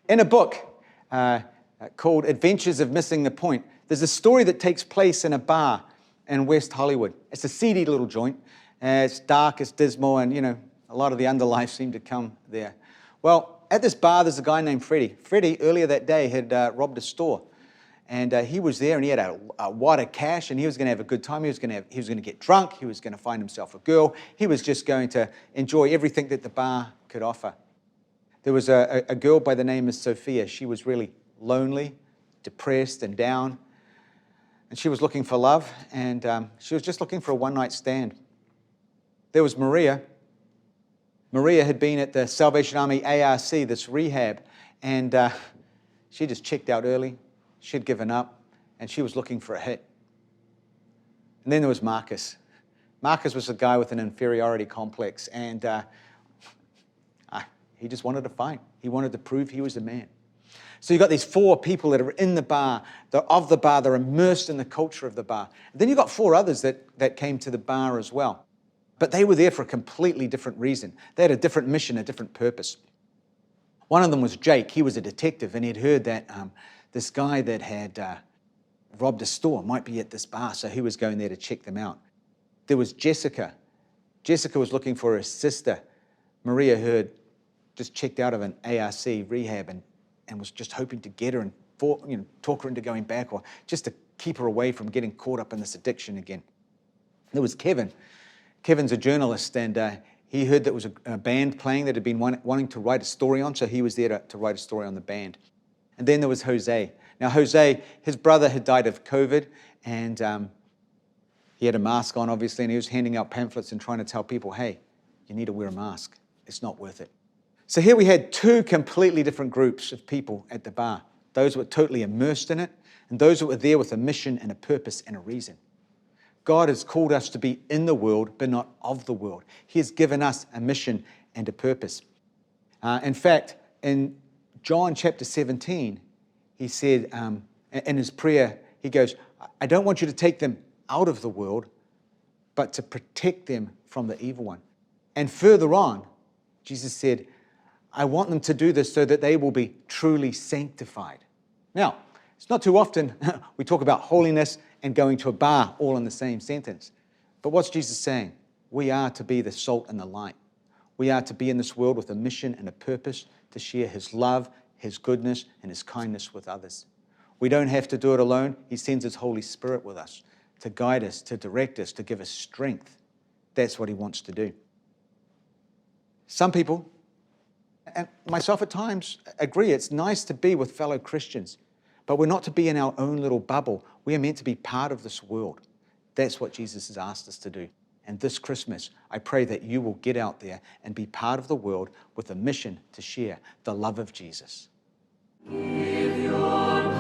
In a book called Adventures of Missing the Point, there's a story that takes place in a bar in West Hollywood. It's a seedy little joint. It's dark, it's dismal, and, a lot of the underlife seem to come there. Well, at this bar, there's a guy named Freddie. Freddie, earlier that day, had robbed a store. And he was there, and he had a wad of cash, and he was going to have a good time. He was going to get drunk. He was going to find himself a girl. He was just going to enjoy everything that the bar could offer. There was a girl by the name of Sophia. She was really lonely, depressed, and down. And she was looking for love, and she was just looking for a one-night stand. There was Maria. Maria had been at the Salvation Army ARC, this rehab, and she just checked out early. She'd given up, and she was looking for a hit. And then there was Marcus. Marcus was a guy with an inferiority complex, and he just wanted to fight. He wanted to prove he was a man. So you've got these four people that are in the bar, they're of the bar, they're immersed in the culture of the bar. And then you've got four others that came to the bar as well. But they were there for a completely different reason. They had a different mission, a different purpose. One of them was Jake. He was a detective, and he'd heard that this guy that had robbed a store might be at this bar, so he was going there to check them out. There was Jessica. Jessica was looking for her sister. Maria heard, just checked out of an ARC rehab and was just hoping to get her and talk her into going back, or just to keep her away from getting caught up in this addiction again. There was Kevin. Kevin's a journalist, and he heard that was a band playing that had been wanting to write a story on, so he was there to write a story on the band. And then there was Jose. Now, Jose, his brother had died of COVID, and he had a mask on, obviously, and he was handing out pamphlets and trying to tell people, hey, you need to wear a mask. It's not worth it. So here we had two completely different groups of people at the bar. Those who were totally immersed in it, and those who were there with a mission and a purpose and a reason. God has called us to be in the world, but not of the world. He has given us a mission and a purpose. In fact, in John chapter 17, he said in his prayer, he goes, I don't want you to take them out of the world, but to protect them from the evil one. And further on, Jesus said, I want them to do this so that they will be truly sanctified. Now, it's not too often we talk about holiness and going to a bar all in the same sentence. But what's Jesus saying? We are to be the salt and the light. We are to be in this world with a mission and a purpose to share His love, His goodness, and His kindness with others. We don't have to do it alone. He sends His Holy Spirit with us to guide us, to direct us, to give us strength. That's what He wants to do. Some people, and myself at times, agree it's nice to be with fellow Christians, but we're not to be in our own little bubble. We are meant to be part of this world. That's what Jesus has asked us to do. And this Christmas, I pray that you will get out there and be part of the world with a mission to share the love of Jesus. Give your